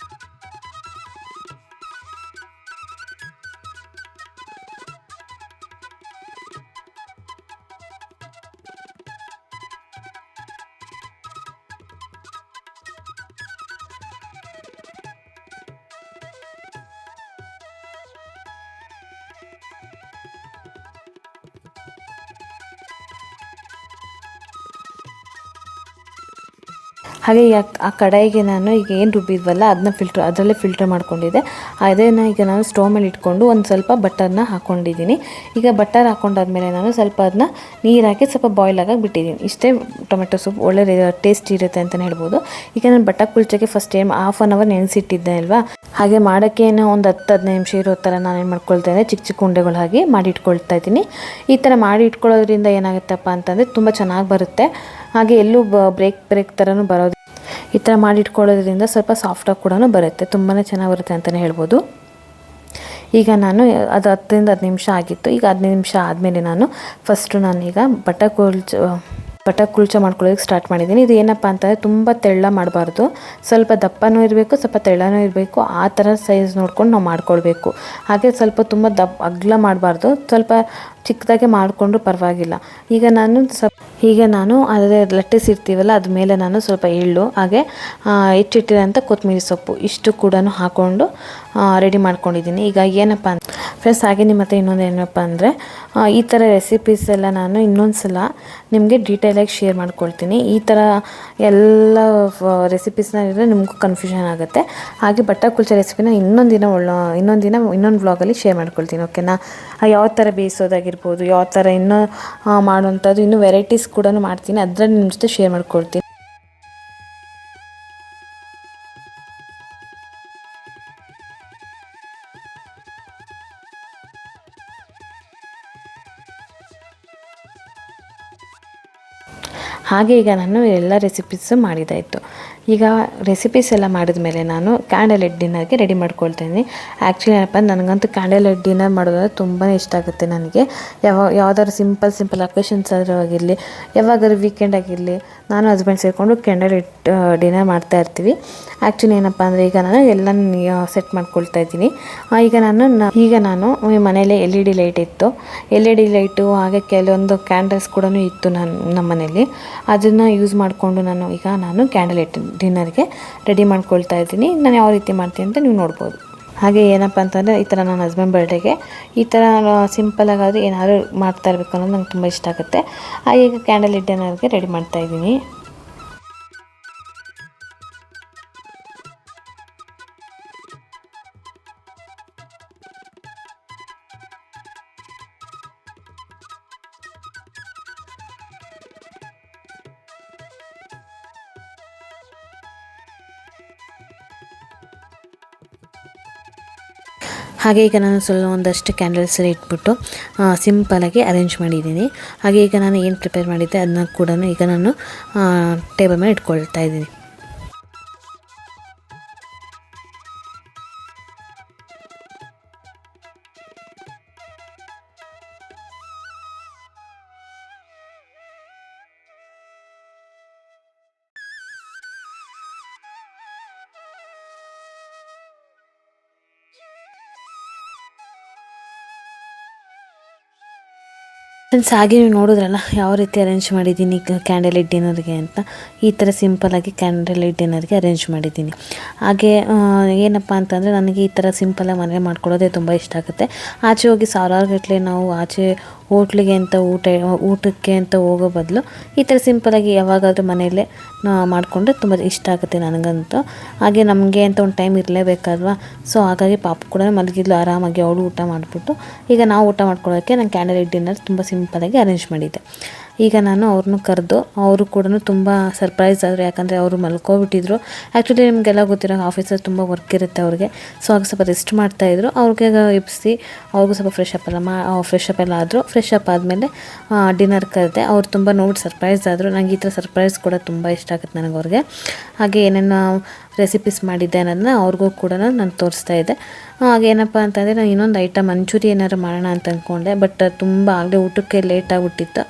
ಹಾಗೆ ಆ ಕಡಾಯಿಗೆ ನಾನು ಈಗ ಏನು ರುಬ್ಬಿದ್ವಲ್ಲ ಅದರಲ್ಲೇ ಫಿಲ್ಟರ್ ಮಾಡ್ಕೊಂಡಿದ್ದೆ. ಅದನ್ನು ಈಗ ನಾನು ಸ್ಟವ್ ಮೇಲೆ ಇಟ್ಕೊಂಡು ಒಂದು ಸ್ವಲ್ಪ ಬಟರ್ನ ಹಾಕ್ಕೊಂಡಿದ್ದೀನಿ. ಈಗ ಬಟರ್ ಹಾಕ್ಕೊಂಡಾದ್ಮೇಲೆ ನಾನು ಸ್ವಲ್ಪ ಅದನ್ನ ನೀರು ಹಾಕಿ ಸ್ವಲ್ಪ ಬಾಯ್ಲ್ ಆಗಿ ಬಿಟ್ಟಿದ್ದೀನಿ. ಇಷ್ಟೇ ಟೊಮೆಟೊ ಸೂಪ್ ಒಳ್ಳೆ ಟೇಸ್ಟ್ ಇರುತ್ತೆ ಅಂತಲೇ ಹೇಳ್ಬೋದು. ಈಗ ನಾನು ಬಟಾರ್ ಕುಲ್ಚೆಗೆ ಫಸ್ಟ್ ಟೈಮ್ 1/2 ಅವರ್ ನೆನೆಸಿಟ್ಟಿದ್ದೆ ಅಲ್ವಾ, ಹಾಗೆ ಮಾಡೋಕ್ಕೆ ಒಂದು 10-15 ನಿಮಿಷ ಇರೋ ಥರ ನಾನೇನು ಮಾಡ್ಕೊಳ್ತಾ ಇದ್ದೆ, ಚಿಕ್ಕ ಚಿಕ್ಕ ಉಂಡೆಗಳು ಹಾಗೆ ಮಾಡಿ ಇಟ್ಕೊಳ್ತಾ ಇದ್ದೀನಿ. ಈ ಥರ ಮಾಡಿ ಇಟ್ಕೊಳ್ಳೋದ್ರಿಂದ ಏನಾಗುತ್ತಪ್ಪ ಅಂತಂದರೆ ತುಂಬ ಚೆನ್ನಾಗಿ ಬರುತ್ತೆ. ಹಾಗೆ ಎಲ್ಲೂ ಬ್ರೇಕ್ ಥರನೂ ಬರೋದು. ಈ ಥರ ಮಾಡಿ ಇಟ್ಕೊಳ್ಳೋದ್ರಿಂದ ಸ್ವಲ್ಪ ಸಾಫ್ಟಾಗಿ ಕೂಡ ಬರುತ್ತೆ, ತುಂಬಾ ಚೆನ್ನಾಗಿ ಬರುತ್ತೆ ಅಂತಲೇ ಹೇಳ್ಬೋದು. ಈಗ ನಾನು ಅದು 10-15 ನಿಮಿಷ ಆಗಿತ್ತು. ಈಗ 15 ನಿಮಿಷ ಆದಮೇಲೆ ನಾನೀಗ ಬಟಾರ್ ಕುಲ್ಚೆ ಮಾಡ್ಕೊಳ್ಳೋದಕ್ಕೆ ಸ್ಟಾರ್ಟ್ ಮಾಡಿದ್ದೀನಿ. ಇದು ಏನಪ್ಪ ಅಂತಂದರೆ ತುಂಬ ತೆಳ್ಳ ಮಾಡಬಾರ್ದು, ಸ್ವಲ್ಪ ದಪ್ಪನೂ ಇರಬೇಕು, ಸ್ವಲ್ಪ ತೆಳ್ಳನೂ ಇರಬೇಕು. ಆ ಥರ ಸೈಜ್ ನೋಡ್ಕೊಂಡು ನಾವು ಮಾಡ್ಕೊಳ್ಬೇಕು. ಹಾಗೆ ಸ್ವಲ್ಪ ತುಂಬ ಅಗಲ ಮಾಡಬಾರ್ದು, ಸ್ವಲ್ಪ ಚಿಕ್ಕದಾಗೆ ಮಾಡಿಕೊಂಡ್ರೂ ಪರವಾಗಿಲ್ಲ. ಈಗ ನಾನು ಅದೇ ಲಟ್ಟಿಸಿರ್ತೀವಲ್ಲ ಅದ ಮೇಲೆ ನಾನು ಸ್ವಲ್ಪ ಎಳ್ಳು ಹಾಗೆ ಹೆಚ್ಚಿಟ್ಟಿರೋಂಥ ಕೊತ್ತಂಬರಿ ಸೊಪ್ಪು ಇಷ್ಟು ಕೂಡ ಹಾಕ್ಕೊಂಡು ರೆಡಿ ಮಾಡ್ಕೊಂಡಿದ್ದೀನಿ. ಈಗ ಏನಪ್ಪ ಅಂತ ಫ್ರೆಂಡ್ಸ್, ಹಾಗೆ ನಿಮ್ಮ ಹತ್ರ ಇನ್ನೊಂದು ಏನಪ್ಪ ಅಂದರೆ ಈ ಥರ ರೆಸಿಪೀಸ್ ಎಲ್ಲ ನಾನು ಇನ್ನೊಂದು ಸಲ ನಿಮಗೆ ಡೀಟೇಲಾಗಿ ಶೇರ್ ಮಾಡ್ಕೊಳ್ತೀನಿ. ಈ ಥರ ಎಲ್ಲ ರೆಸಿಪೀಸ್ನ ಇದ್ದರೆ ನಿಮಗೂ ಕನ್ಫ್ಯೂಷನ್ ಆಗುತ್ತೆ. ಹಾಗೆ ಬಟಾರ್ ಕುಲ್ಚೆ ರೆಸಿಪಿನ ಇನ್ನೊಂದು ವ್ಲಾಗಲ್ಲಿ ಶೇರ್ ಮಾಡ್ಕೊಳ್ತೀನಿ. ಓಕೆನಾ? ಯಾವ ಥರ ಬೇಯಿಸೋದಾಗಿರ್ಬೋದು, ಯಾವ ಥರ ಇನ್ನೂ ಮಾಡುವಂಥದ್ದು ಇನ್ನೂ ವೆರೈಟೀಸ್ ಕೂಡ ಮಾಡ್ತೀನಿ, ಅದರಲ್ಲಿ ನಿಮ್ಮ ಜೊತೆ ಶೇರ್ ಮಾಡ್ಕೊಳ್ತೀನಿ. ಹಾಗೆ ಈಗ ನಾನು ಎಲ್ಲ ರೆಸಿಪೀಸು ಮಾಡಿದಾಯಿತು. ಈಗ ರೆಸಿಪೀಸ್ ಎಲ್ಲ ಮಾಡಿದ ಮೇಲೆ ನಾನು ಕ್ಯಾಂಡಲ್ ಲೈಟ್ ಡಿನ್ನರ್ಗೆ ರೆಡಿ ಮಾಡ್ಕೊಳ್ತಾ ಇದ್ದೀನಿ. ಆ್ಯಕ್ಚುಲಿ ಏನಪ್ಪ, ನನಗಂತೂ ಕ್ಯಾಂಡಲ್ ಲೈಟ್ ಡಿನ್ನರ್ ಮಾಡೋದಂದ್ರೆ ತುಂಬಾ ಇಷ್ಟ ಆಗುತ್ತೆ ನನಗೆ. ಯಾವ್ದಾದ್ರು ಸಿಂಪಲ್ ಅಕೇಷನ್ಸ್ ಆದರೂ ಆಗಿರಲಿ, ಯಾವಾಗಾದ್ರೂ ವೀಕೆಂಡ್ ಆಗಿರಲಿ, ನಾನು ಹಸ್ಬೆಂಡ್ ಸೇರಿಕೊಂಡು ಕ್ಯಾಂಡಲ್ ಲೈಟ್ ಡಿನ್ನರ್ ಮಾಡ್ತಾ ಇರ್ತೀವಿ. ಆ್ಯಕ್ಚುಲಿ ಏನಪ್ಪ ಅಂದರೆ ಈಗ ನಾನು ಎಲ್ಲ ಸೆಟ್ ಮಾಡ್ಕೊಳ್ತಾ ಇದ್ದೀನಿ. ಈಗ ನಾನು ಮನೇಲಿ LED ಲೈಟ್ ಇತ್ತು, LED ಲೈಟು ಹಾಗೆ ಕೆಲವೊಂದು ಕ್ಯಾಂಡಲ್ಸ್ ಕೂಡ ಇತ್ತು ನಮ್ಮ ಮನೇಲಿ. ಅದನ್ನು ಯೂಸ್ ಮಾಡಿಕೊಂಡು ನಾನು ಕ್ಯಾಂಡಲ್ ಲೈಟ್ ಡಿನ್ನರ್ಗೆ ರೆಡಿ ಮಾಡ್ಕೊಳ್ತಾ ಇದ್ದೀನಿ. ನಾನು ಯಾವ ರೀತಿ ಮಾಡ್ತೀನಿ ಅಂತ ನೀವು ನೋಡ್ಬೋದು. ಹಾಗೆ ಏನಪ್ಪ ಅಂತಂದರೆ ಈ ಥರ ನನ್ನ ಹಸ್ಬೆಂಡ್ ಬರ್ಡೇಗೆ ಈ ಥರ ಸಿಂಪಲಾಗಾದರೂ ಏನಾದರೂ ಮಾಡ್ತಾ ಇರಬೇಕು ಅನ್ನೋದು ನಂಗೆ ತುಂಬ ಇಷ್ಟ ಆಗುತ್ತೆ. ಹಾಗೆ ಈಗ ಕ್ಯಾಂಡಲ್ ಲೈಟ್ ಡಿನ್ನರ್ಗೆ ರೆಡಿ ಮಾಡ್ತಾಯಿದ್ದೀನಿ. ಹಾಗೆ ಈಗ ನಾನು ಒಂದಷ್ಟು ಕ್ಯಾಂಡಲ್ಸ್ ಇಟ್ಬಿಟ್ಟು ಸಿಂಪಲಾಗಿ ಅರೇಂಜ್ ಮಾಡಿದ್ದೀನಿ. ಹಾಗೆ ಈಗ ನಾನು ಏನು ಪ್ರಿಪೇರ್ ಮಾಡಿದ್ದೆ ಅದನ್ನ ಕೂಡ ಈಗ ನಾನು ಟೇಬಲ್ ಮೇಲೆ ಇಟ್ಕೊಳ್ತಾ ಇದ್ದೀನಿ. ಫ್ರೆಂಡ್ಸ್, ಹಾಗೆ ನೀವು ನೋಡಿದ್ರಲ್ಲ ಯಾವ ರೀತಿ ಅರೇಂಜ್ ಮಾಡಿದ್ದೀನಿ ಕ್ಯಾಂಡಲ್ ಲೈಟ್ ಡಿನ್ನರ್ಗೆ ಅಂತ. ಈ ಥರ ಸಿಂಪಲಾಗಿ ಕ್ಯಾಂಡಲ್ ಲೈಟ್ ಡಿನ್ನರ್ಗೆ ಅರೇಂಜ್ ಮಾಡಿದ್ದೀನಿ. ಹಾಗೆ ಏನಪ್ಪ ಅಂತಂದರೆ ನನಗೆ ಈ ಥರ ಸಿಂಪಲಾಗಿ ಮನೆ ಮಾಡ್ಕೊಳ್ಳೋದೇ ತುಂಬ ಇಷ್ಟ ಆಗುತ್ತೆ. ಆಚೆ ಹೋಗಿ ಸಾವಿರಾರು ಗಟ್ಟಲೆ ನಾವು ಆಚೆ ಹೋಟ್ಲಿಗೆ ಅಂತ ಊಟಕ್ಕೆ ಅಂತ ಹೋಗೋ ಬದಲು ಈ ಥರ ಸಿಂಪಲಾಗಿ ಯಾವಾಗಾದರೂ ಮನೆಯಲ್ಲೇ ಮಾಡಿಕೊಂಡ್ರೆ ತುಂಬ ಇಷ್ಟ ಆಗುತ್ತೆ ನನಗಂತೂ. ಹಾಗೆ ನಮಗೆ ಅಂತ ಒಂದು ಟೈಮ್ ಇರಲೇಬೇಕಲ್ವ, ಸೊ ಹಾಗಾಗಿ ಪಾಪು ಕೂಡ ಮಲಗಿದ್ಲು ಆರಾಮಾಗಿ, ಅವಳು ಊಟ ಮಾಡಿಬಿಟ್ಟು ಈಗ ನಾವು ಊಟ ಮಾಡ್ಕೊಳ್ಳೋಕ್ಕೆ ನಾನು ಕ್ಯಾಂಡಲ್ ಲೈಟ್ ಡಿನ್ನರ್ ತುಂಬ ಸಿಂಪಲಾಗಿ ಅರೇಂಜ್ ಮಾಡಿದ್ದೆ. ಈಗ ನಾನು ಅವ್ರನ್ನೂ ಕರೆದು ಅವರು ಕೂಡ ತುಂಬ ಸರ್ಪ್ರೈಸ್ ಆದರು, ಯಾಕಂದರೆ ಅವರು ಮಲ್ಕೊಬಿಟ್ಟಿದ್ರು. ಆ್ಯಕ್ಚುಲಿ ನಿಮಗೆಲ್ಲ ಗೊತ್ತಿರೋ ಆಫೀಸಲ್ಲಿ ತುಂಬ ವರ್ಕ್ ಇರುತ್ತೆ ಅವ್ರಿಗೆ, ಸೊ ಆಗ ಸ್ವಲ್ಪ ರೆಸ್ಟ್ ಮಾಡ್ತಾಯಿದ್ರು. ಅವ್ರಿಗೆ ಎಬ್ಬಿಸಿ ಅವ್ರಿಗೂ ಸ್ವಲ್ಪ ಫ್ರೆಶ್ ಅಪ್ ಎಲ್ಲ ಆದರು. ಫ್ರೆಶ್ ಅಪ್ ಆದಮೇಲೆ ಡಿನ್ನರ್ ಕರೆದೆ. ಅವ್ರು ತುಂಬ ನೋಡಿ ಸರ್ಪ್ರೈಸ್ ಆದರು. ನನಗೆ ಈ ಥರ ಸರ್ಪ್ರೈಸ್ ಕೂಡ ತುಂಬ ಇಷ್ಟ ಆಗುತ್ತೆ ನನಗೆ ಅವ್ರಿಗೆ. ಹಾಗೆ ಏನೇನು ರೆಸಿಪೀಸ್ ಮಾಡಿದ್ದೆ ಅನ್ನೋದನ್ನ ಅವ್ರಿಗೂ ಕೂಡ ನಾನು ತೋರಿಸ್ತಾ ಇದ್ದೆ. ಹಾಗೇನಪ್ಪ ಅಂತಂದರೆ ನಾನು ಇನ್ನೊಂದು ಐಟಮ್ ಮಂಚೂರಿ ಏನಾದ್ರು ಮಾಡೋಣ ಅಂತ ಅಂದ್ಕೊಂಡೆ, ಬಟ್ ತುಂಬ ಆಗಲೇ ಊಟಕ್ಕೆ ಲೇಟ್ ಆಗಿಬಿಟ್ಟಿತ್ತು.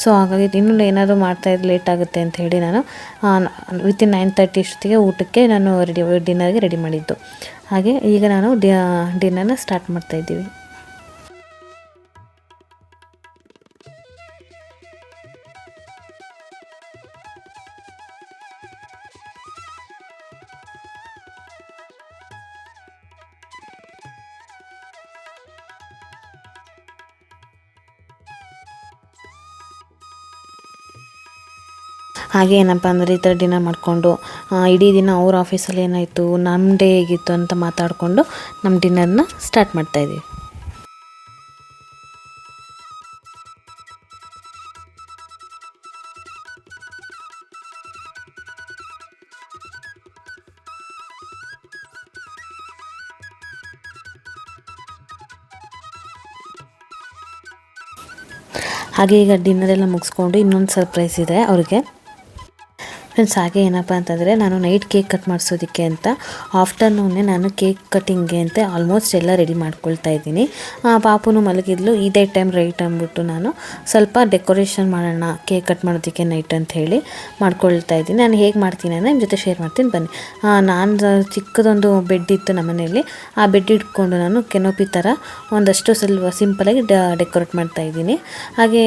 ಸೊ ಹಾಗಾಗಿ ಇನ್ನೂ ಏನಾದರೂ ಮಾಡ್ತಾಯಿದ್ದು ಲೇಟ್ ಆಗುತ್ತೆ ಅಂತ ಹೇಳಿ ನಾನು ವಿತಿನ್ 9:30 ಅಷ್ಟೊತ್ತಿಗೆ ಊಟಕ್ಕೆ ನಾನು ಡಿನ್ನರ್ಗೆ ರೆಡಿ ಮಾಡಿದ್ದು. ಹಾಗೆ ಈಗ ನಾನು ಡಿನ್ನರ್ನ ಸ್ಟಾರ್ಟ್ ಮಾಡ್ತಾಯಿದ್ದೀವಿ. ಹಾಗೆ ಏನಪ್ಪ ಅಂದರೆ ಈ ಥರ ಡಿನ್ನರ್ ಮಾಡಿಕೊಂಡು ಇಡೀ ದಿನ ಅವ್ರ ಆಫೀಸಲ್ಲಿ ಏನಾಯಿತು, ನಮ್ಮ ಡೇ ಹೇಗಿತ್ತು ಅಂತ ಮಾತಾಡಿಕೊಂಡು ನಮ್ಮ ಡಿನ್ನರ್ನ ಸ್ಟಾರ್ಟ್ ಮಾಡ್ತಾಯಿದ್ದೀವಿ. ಹಾಗೆ ಈಗ ಡಿನ್ನರೆಲ್ಲ ಮುಗಿಸ್ಕೊಂಡು ಇನ್ನೊಂದು ಸರ್ಪ್ರೈಸ್ ಇದೆ ಅವ್ರಿಗೆ. ಫ್ರೆಂಡ್ಸ್, ಹಾಗೆ ಏನಪ್ಪ ಅಂತಂದರೆ ನಾನು ನೈಟ್ ಕೇಕ್ ಕಟ್ ಮಾಡಿಸೋದಕ್ಕೆ ಅಂತ ಆಫ್ಟರ್ನೂನ್ನೇ ನಾನು ಕೇಕ್ ಕಟ್ಟಿಂಗ್ಗೆ ಅಂತ ಆಲ್ಮೋಸ್ಟ್ ಎಲ್ಲ ರೆಡಿ ಮಾಡ್ಕೊಳ್ತಾ ಇದ್ದೀನಿ. ಪಾಪುನು ಮಲಗಿದ್ಲು, ಇದೇ ಟೈಮ್ ರೈಟ್ ಅಂದ್ಬಿಟ್ಟು ನಾನು ಸ್ವಲ್ಪ ಡೆಕೋರೇಷನ್ ಮಾಡೋಣ ಕೇಕ್ ಕಟ್ ಮಾಡೋದಕ್ಕೆ ನೈಟ್ ಅಂತ ಹೇಳಿ ಮಾಡ್ಕೊಳ್ತಾ ಇದ್ದೀನಿ. ನಾನು ಹೇಗೆ ಮಾಡ್ತೀನಿ ಅಂದರೆ ನಿಮ್ಮ ಜೊತೆ ಶೇರ್ ಮಾಡ್ತೀನಿ ಬನ್ನಿ. ನಾನು ಚಿಕ್ಕದೊಂದು ಬೆಡ್ ಇತ್ತು ನಮ್ಮ ಮನೆಯಲ್ಲಿ, ಆ ಬೆಡ್ ಇಟ್ಕೊಂಡು ನಾನು ಕೆನೋಪಿ ಥರ ಒಂದಷ್ಟು ಸಿಂಪಲಾಗಿ ಡೆಕೋರೇಟ್ ಮಾಡ್ತಾಯಿದ್ದೀನಿ. ಹಾಗೆ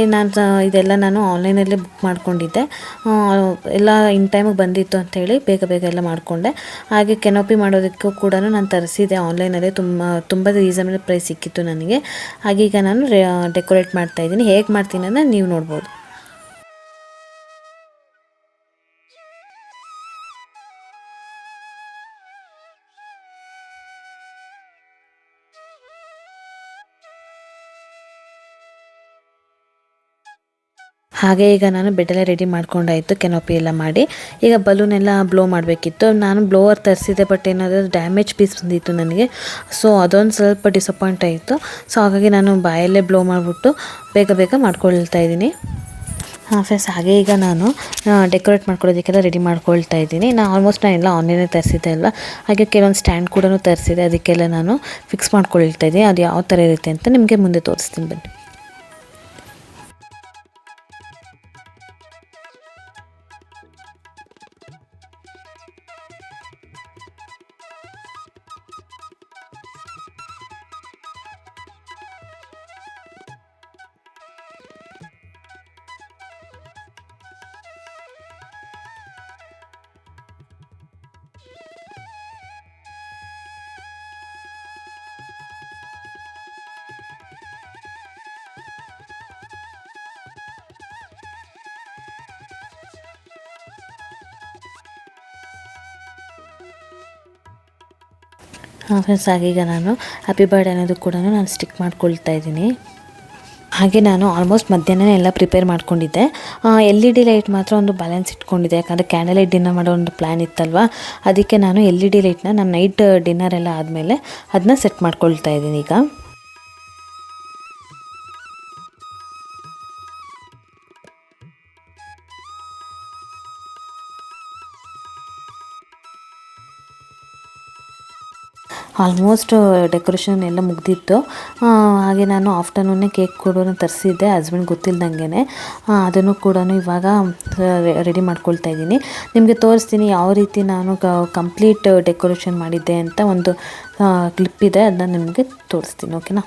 ಇದೆಲ್ಲ ನಾನು ಆನ್ಲೈನಲ್ಲೇ ಬುಕ್ ಮಾಡ್ಕೊಂಡಿದ್ದೆ, ಎಲ್ಲ ಇನ್ ಟೈಮಿಗೆ ಬಂದಿತ್ತು ಅಂಥೇಳಿ ಬೇಗ ಎಲ್ಲ ಮಾಡಿಕೊಂಡೆ. ಹಾಗೆ ಕೆನೋಪಿ ಮಾಡೋದಕ್ಕೂ ಕೂಡ ನಾನು ತರಿಸಿದೆ ಆನ್ಲೈನಲ್ಲೇ, ತುಂಬ ರೀಸನಬಲ್ ಪ್ರೈಸ್ ಸಿಕ್ಕಿತ್ತು ನನಗೆ. ಹಾಗೆ ಈಗ ನಾನು ಡೆಕೋರೇಟ್ ಮಾಡ್ತಾಯಿದ್ದೀನಿ. ಹೇಗೆ ಮಾಡ್ತೀನಿ ಅಂದರೆ ನೀವು ನೋಡ್ಬೋದು. ಹಾಗೆ ಈಗ ನಾನು ಬೆಡ್ಡೆಲ್ಲ ರೆಡಿ ಮಾಡ್ಕೊಂಡಾಯಿತು, ಕೆನೋಪಿ ಎಲ್ಲ ಮಾಡಿ. ಈಗ ಬಲೂನೆಲ್ಲ ಬ್ಲೋ ಮಾಡಬೇಕಿತ್ತು. ನಾನು ಬ್ಲೋವರ್ ತರಿಸಿದೆ, ಬಟ್ ಏನಾದರೂ ಡ್ಯಾಮೇಜ್ ಪೀಸ್ ಬಂದಿತ್ತು ನನಗೆ, ಸೊ ಅದೊಂದು ಸ್ವಲ್ಪ ಡಿಸಪಾಯಿಂಟ್ ಆಯಿತು. ಸೊ ಹಾಗಾಗಿ ನಾನು ಬಾಯಲ್ಲೇ ಬ್ಲೋ ಮಾಡಿಬಿಟ್ಟು ಬೇಗ ಮಾಡ್ಕೊಳ್ತಾ ಇದ್ದೀನಿ. ಫ್ರೆಂಡ್ಸ್, ಹಾಗೆ ಈಗ ನಾನು ಡೆಕೋರೇಟ್ ಮಾಡ್ಕೊಳ್ಳೋದಕ್ಕೆಲ್ಲ ರೆಡಿ ಮಾಡ್ಕೊಳ್ತಾ ಇದ್ದೀನಿ. ನಾನು ಎಲ್ಲ ಆನ್ಲೈನೇ ತರಿಸಿದ್ದೆ ಅಲ್ಲ, ಹಾಗೆ ಕೆಲವೊಂದು ಸ್ಟ್ಯಾಂಡ್ ಕೂಡ ತರಿಸಿದೆ, ಅದಕ್ಕೆಲ್ಲ ನಾನು ಫಿಕ್ಸ್ ಮಾಡ್ಕೊಳ್ತಾ ಇದ್ದೀನಿ. ಅದು ಯಾವ ಥರ ಇರುತ್ತೆ ಅಂತ ನಿಮಗೆ ಮುಂದೆ ತೋರಿಸ್ತೀನಿ ಬನ್ನಿ. ಫ್ರೆಂಡ್ಸ್, ಹಾಗೆ ಈಗ ನಾನು ಹ್ಯಾಪಿ ಬರ್ಡೇ ಅನ್ನೋದು ಕೂಡ ನಾನು ಸ್ಟಿಕ್ ಮಾಡ್ಕೊಳ್ತಾ ಇದ್ದೀನಿ. ಹಾಗೆ ನಾನು ಆಲ್ಮೋಸ್ಟ್ ಮಧ್ಯಾಹ್ನನೇ ಎಲ್ಲ ಪ್ರಿಪೇರ್ ಮಾಡ್ಕೊಂಡಿದ್ದೆ. LED ಲೈಟ್ ಮಾತ್ರ ಒಂದು ಬ್ಯಾಲೆನ್ಸ್ ಇಟ್ಕೊಂಡಿದ್ದೆ, ಯಾಕಂದರೆ ಕ್ಯಾಂಡಲ್ ಲೈಟ್ ಡಿನ್ನರ್ ಮಾಡೋ ಒಂದು ಪ್ಲ್ಯಾನ್ ಇತ್ತಲ್ವ, ಅದಕ್ಕೆ ನಾನು LED ಲೈಟ್ನ ನಾನು ನೈಟ್ ಡಿನ್ನರ್ ಎಲ್ಲ ಆದಮೇಲೆ ಅದನ್ನ ಸೆಟ್ ಮಾಡ್ಕೊಳ್ತಾ ಇದ್ದೀನಿ ಈಗ. ಆಲ್ಮೋಸ್ಟ್ ಡೆಕೋರೇಷನ್ ಎಲ್ಲ ಮುಗ್ದಿತ್ತು. ಹಾಗೆ ನಾನು ಆಫ್ಟರ್ನೂನೇ ಕೇಕ್ ಕೂಡ ತರಿಸಿದ್ದೆ ಹಸ್ಬೆಂಡ್ ಗೊತ್ತಿಲ್ಲದಂಗೆ, ಅದನ್ನು ಕೂಡ ಇವಾಗ ರೆಡಿ ಮಾಡ್ಕೊಳ್ತಾ ಇದ್ದೀನಿ. ನಿಮಗೆ ತೋರಿಸ್ತೀನಿ ಯಾವ ರೀತಿ ನಾನು ಕಂಪ್ಲೀಟ್ ಡೆಕೋರೇಷನ್ ಮಾಡಿದ್ದೆ ಅಂತ ಒಂದು ಕ್ಲಿಪ್ ಇದೆ, ಅದನ್ನ ನಿಮಗೆ ತೋರಿಸ್ತೀನಿ. ಓಕೆನಾ?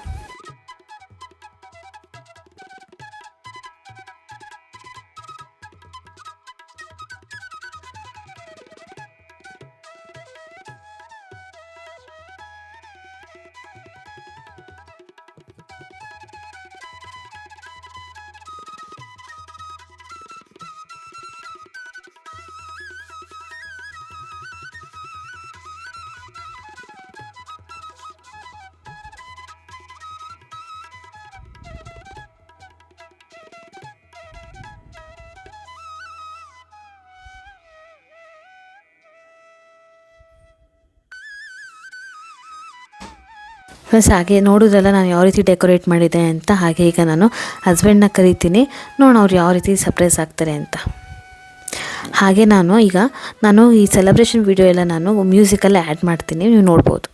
ಫ್ರೆಂಡ್ಸ್, ಹಾಗೆ ನೋಡಿದ್ರಲ್ಲ ನಾನು ಯಾವ ರೀತಿ ಡೆಕೋರೇಟ್ ಮಾಡಿದೆ ಅಂತ. ಹಾಗೆ ಈಗ ನಾನು ಹಸ್ಬೆಂಡ್ನ ಕರಿತೀನಿ, ನೋಡೋಣ ಅವ್ರು ಯಾವ ರೀತಿ ಸರ್ಪ್ರೈಸ್ ಆಗ್ತಾರೆ ಅಂತ. ಹಾಗೆ ನಾನು ಈ ಸೆಲೆಬ್ರೇಷನ್ ವಿಡಿಯೋ ಎಲ್ಲ ನಾನು ಮ್ಯೂಸಿಕಲ್ಲೇ ಆ್ಯಡ್ ಮಾಡ್ತೀನಿ, ನೀವು ನೋಡ್ಬೋದು.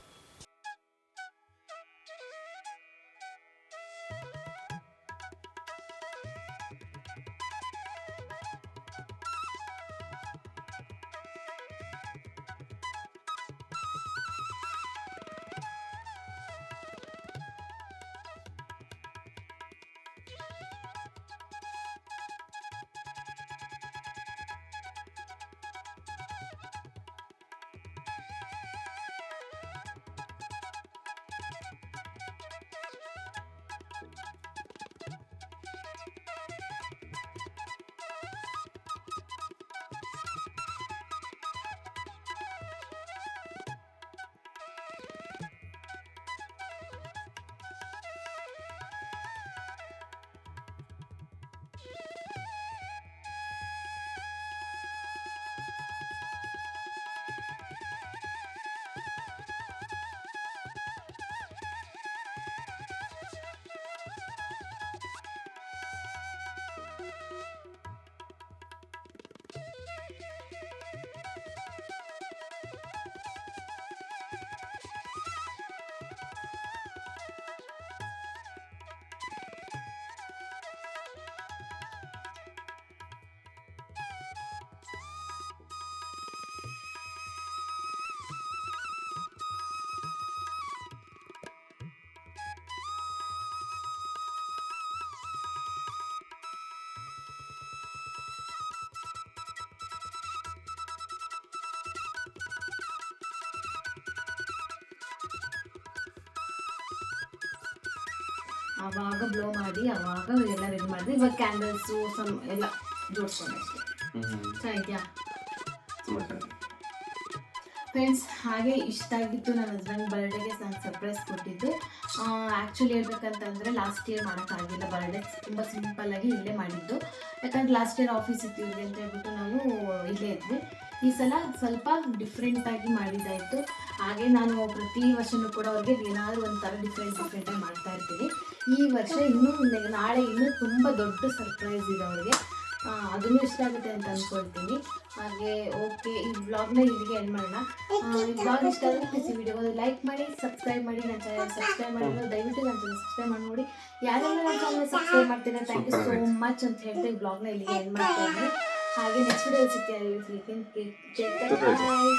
ಆವಾಗ ಬ್ಲೋ ಮಾಡಿ ಆವಾಗ ಎಲ್ಲ ರೆಡಿ ಮಾಡಿದ್ವಿ. ಇವಾಗ ಕ್ಯಾಂಡಲ್ಸು ಎಲ್ಲ ಜೋಡಿಸ್ಕೊಂಡೆ ಅಷ್ಟೇ. ಚೆನ್ನಾಗಿದ್ಯಾ ಫ್ರೆಂಡ್ಸ್? ಹಾಗೆ ಇಷ್ಟ ಆಗಿತ್ತು ನನ್ನ ಹಸ್ಬೆಂಡ್ ಬರ್ಡೇಗೆ ನಾನು ಸರ್ಪ್ರೈಸ್ ಕೊಟ್ಟಿದ್ದು. ಆ್ಯಕ್ಚುಲಿ ಹೇಳ್ಬೇಕಂತಂದರೆ ಲಾಸ್ಟ್ ಇಯರ್ ಮಾಡೋಕ್ಕಾಗಿಲ್ಲ ಬರ್ಡೇ, ತುಂಬ ಸಿಂಪಲ್ಲಾಗಿ ಇಲ್ಲೇ ಮಾಡಿದ್ದು. ಯಾಕಂದ್ರೆ ಲಾಸ್ಟ್ ಇಯರ್ ಆಫೀಸ್ ಇತ್ತು ಇವ್ರಿಗೆ ಅಂತ ಹೇಳ್ಬಿಟ್ಟು ನಾವು ಇಲ್ಲೇ ಇದ್ವಿ. ಈ ಸಲ ಸ್ವಲ್ಪ ಡಿಫ್ರೆಂಟಾಗಿ ಮಾಡಿದ್ದಾಯಿತು. ಹಾಗೆ ನಾನು ಪ್ರತಿ ವರ್ಷವೂ ಕೂಡ ಅವ್ರಿಗೆ ಏನಾದರೂ ಒಂಥರ ಡಿಫ್ರೆಂಟಾಗಿ ಮಾಡ್ತಾ ಇರ್ತೀನಿ. ಈ ವರ್ಷ ನಾಳೆ ಇನ್ನೂ ತುಂಬ ದೊಡ್ಡ ಸರ್ಪ್ರೈಸ್ ಇದೆ ಅವ್ರಿಗೆ, ಅದನ್ನು ಇಷ್ಟ ಆಗುತ್ತೆ ಅಂತ ಅಂದ್ಕೊಳ್ತೀನಿ. ಹಾಗೆ ಓಕೆ, ಈ ವ್ಲಾಗ್ನ ಇಲ್ಲಿಗೆ ಎಂಡ್ ಮಾಡೋಣ. ಈ ವ್ಲಾಗ್ ಇಷ್ಟ ಆದರೆ ಪ್ಲೀಸ್ ಈ ವಿಡಿಯೋಗೆ ಲೈಕ್ ಮಾಡಿ, ಸಬ್ಸ್ಕ್ರೈಬ್ ಮಾಡಿ. ನನ್ನ ಚಾನಲ್ ಸಬ್ಸ್ಕ್ರೈಬ್ ಮಾಡಿದ್ರು ದಯವಿಟ್ಟು ನನ್ನ ಚಾನಲ್ ಸಬ್ಸ್ಕ್ರೈಬ್ ಮಾಡಿ ನೋಡಿ. ಯಾರೆಲ್ಲ ನನ್ನ ಚಾನಲ್ ಸಬ್ಸ್ಕ್ರೈಬ್ ಮಾಡ್ತೀರಾ ಥ್ಯಾಂಕ್ ಯು ಸೋ ಮಚ್ ಅಂತ ಹೇಳ್ತಾ ಈ ವ್ಲಾಗ್ನ ಇಲ್ಲಿಗೆ ಎಂಡ್ ಮಾಡ್ತಾ ಇದ್ದೀನಿ. ಹಾಗೆ ನೆಕ್ಸ್ಟ್ ವಿಡಿಯೋ ಸಿಗ್ತೀನಿ. ಬಾಯ್.